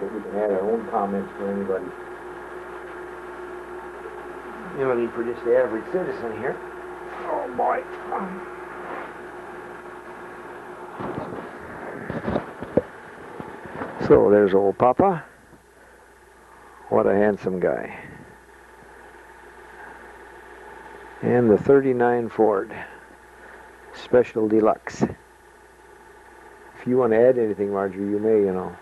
we can add our own comments for anybody. No need for just the average citizen here. Oh boy. So there's old Papa. What a handsome guy. And the 39 Ford Special Deluxe. If you want to add anything, Marjorie, you may, you know.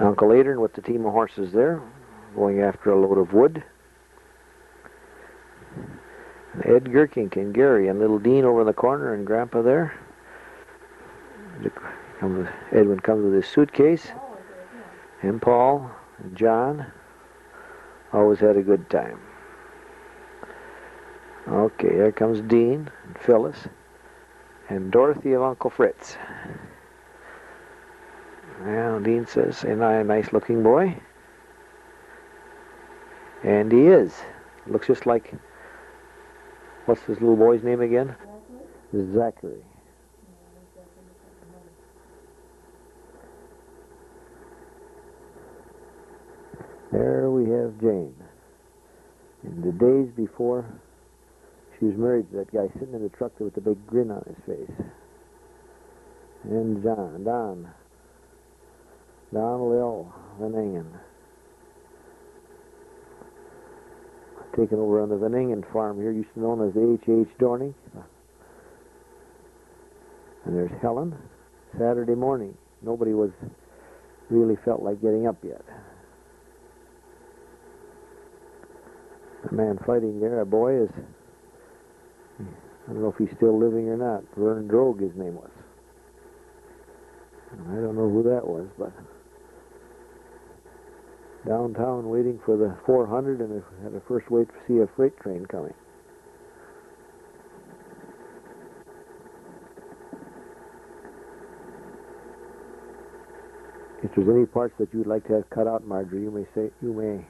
Uncle Adrian with the team of horses there, going after a load of wood. And Ed Gerkink and Gary and little Dean over in the corner and Grandpa there. Edwin comes with his suitcase. And Paul and John always had a good time. Okay, here comes Dean and Phyllis and Dorothy of Uncle Fritz. Well, Dean says, "Ain't I a nice looking boy?" And he is. Looks just like, what's this little boy's name again? Zachary. There we have Jane. In the days before she was married to that guy sitting in the truck there with the big grin on his face. And Don Lil Van Engen. Taken over on the Van Engen farm here, used to be known as H.H. Dorning. And there's Helen. Saturday morning. Nobody was really felt like getting up yet. The man fighting there, a boy, is, I don't know if he's still living or not. Vern Drogue, his name was. I don't know who that was, but downtown waiting for the 400 and had to first wait to see a freight train coming. If there's any parts that you'd like to have cut out, Marjorie, you may.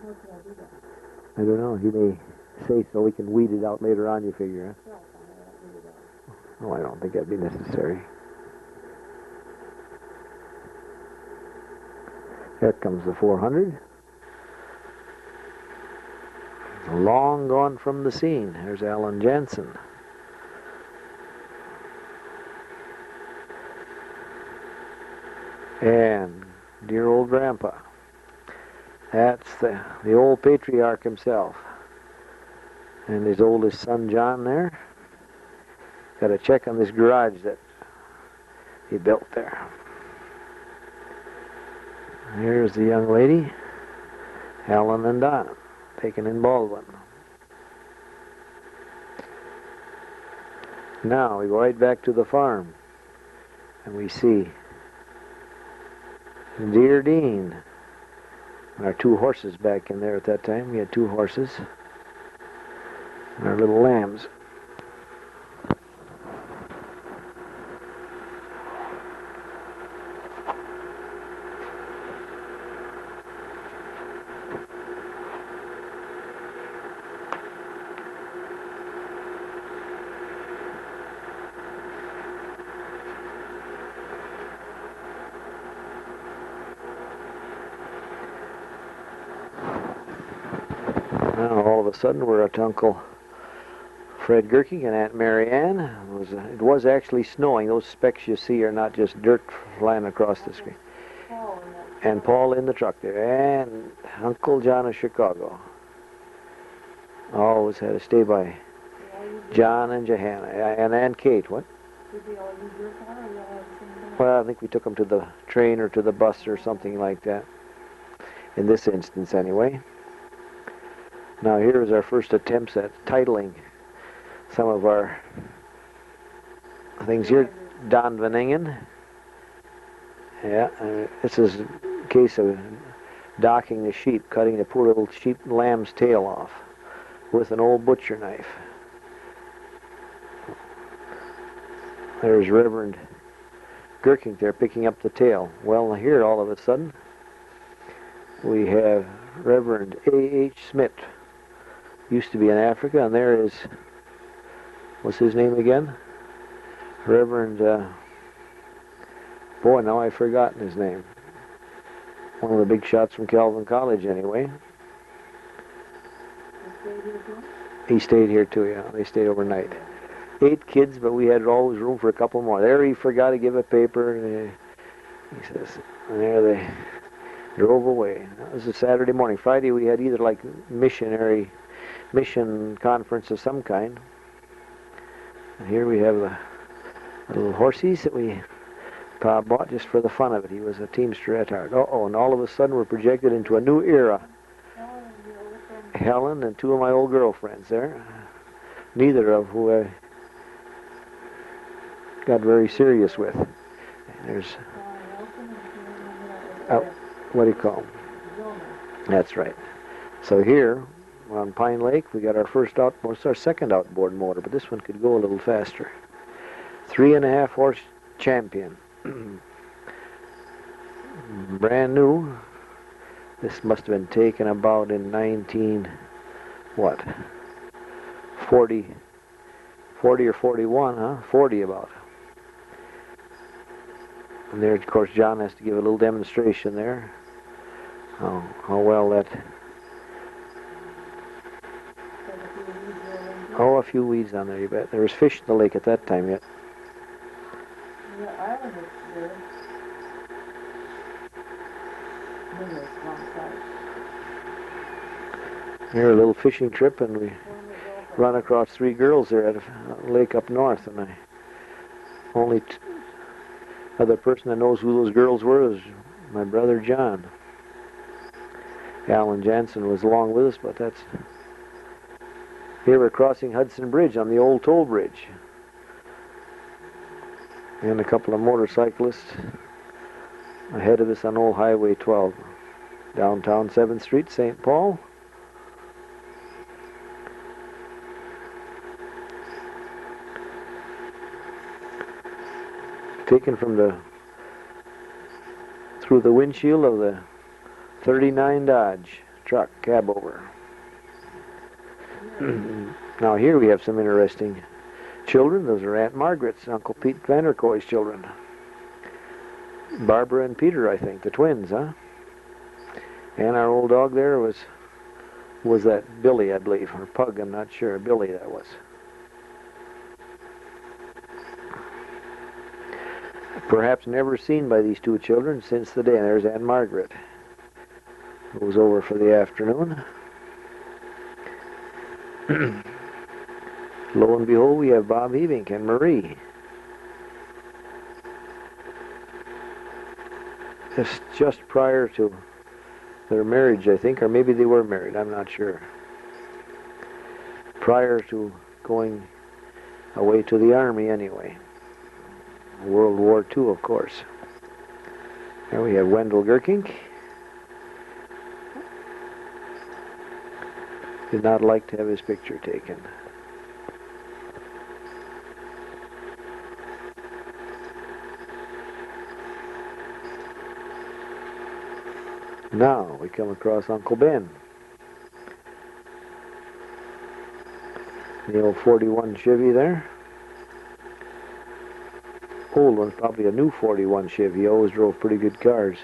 How can I do that? I don't know. You may say so. We can weed it out later on, you figure, huh? Oh, I don't think that'd be necessary. Here comes the 400. Long gone from the scene. There's Alan Jansen. And dear old Grandpa. That's the old patriarch himself. And his oldest son, John, there. Got to check on this garage that he built there. Here's the young lady, Helen and Don, taken in Baldwin. Now we go right back to the farm, and we see dear Dean. And our two horses back in there at that time. We had two horses. And our little lambs. Now all of a sudden we're at Uncle Fred Gerking and Aunt Mary Ann. It was actually snowing. Those specks you see are not just dirt flying across the screen. And Paul in the truck there. And Uncle John of Chicago. Always had to stay by John and Johanna. And Aunt Kate. What? Did they all use your car, or you all have the same car? Well, I think we took them to the train or to the bus or something like that. In this instance, anyway. Now here's our first attempts at titling some of our things here. Don Van Engen. Yeah, this is a case of docking the sheep, cutting the poor little sheep lamb's tail off with an old butcher knife. There's Reverend Gerking there picking up the tail. Well, here all of a sudden we have Reverend A.H. Smith. Used to be in Africa, and there is, what's his name again? Reverend Boy, now I've forgotten his name. One of the big shots from Calvin College, anyway. He stayed here too, yeah. They stayed overnight. 8 kids, but we had always room for a couple more. There he forgot to give a paper. And he says, and there they drove away. That was a Saturday morning. Friday we had either like mission conference of some kind. And here we have the little horsies that Pa bought just for the fun of it. He was a teamster at heart. Uh-oh, and all of a sudden we're projected into a new era. Helen and 2 of my old girlfriends there. Neither of who I got very serious with. And there's, what do you call them? That's right. So here, we're on Pine Lake, we got our it's our second outboard motor, but this one could go a little faster. 3.5 horse Champion. Brand new. This must have been taken about in 40 or 41, huh? 40 about. And there, of course, John has to give a little demonstration there. How well that... Oh, a few weeds on there, you bet. There was fish in the lake at that time yet. The island is there. Here, a little fishing trip, and we run across 3 girls there at a lake up north, and only other person that knows who those girls were is my brother John. Alan Jansen was along with us, but that's... Here we're crossing Hudson Bridge on the old toll bridge. And a couple of motorcyclists ahead of us on old Highway 12. Downtown 7th Street, St. Paul. Taken from through the windshield of the 39 Dodge truck, cab over. Now here we have some interesting children. Those are Aunt Margaret's, Uncle Pete Vanderkooy's children. Barbara and Peter, I think, the twins, huh? And our old dog there was that Billy, I believe, or Pug, I'm not sure. Billy, that was. Perhaps never seen by these 2 children since the day. And there's Aunt Margaret, who was over for the afternoon. Lo and behold, we have Bob Evink and Marie. Just prior to their marriage, I think, or maybe they were married, I'm not sure. Prior to going away to the Army anyway. World War II, of course. There we have Wendell Gerkink. Did not like to have his picture taken. Now we come across Uncle Ben. The old 41 Chevy there. Old one, probably a new 41 Chevy. He always drove pretty good cars.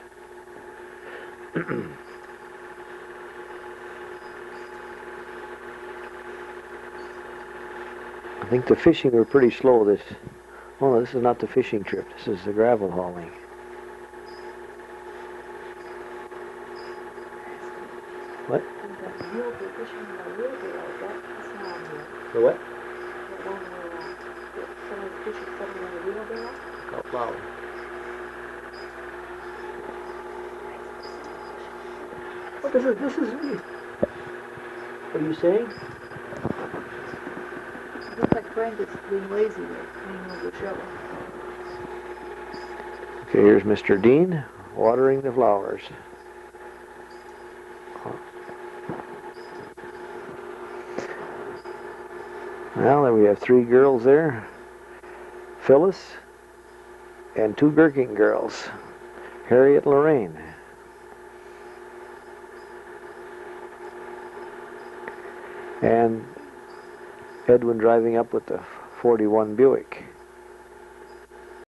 I think the fishing were pretty slow. Oh no, this is not the fishing trip. This is the gravel hauling. What? The what? Oh, wow. What is it? This is... What are you saying? It looks like Frank is being lazy there, cleaning with the shovel. Okay, here's Mr. Dean watering the flowers. Well, then we have 3 girls there. Phyllis and 2 Gerking girls, Harriet and Lorraine. And Edwin driving up with the 41 Buick.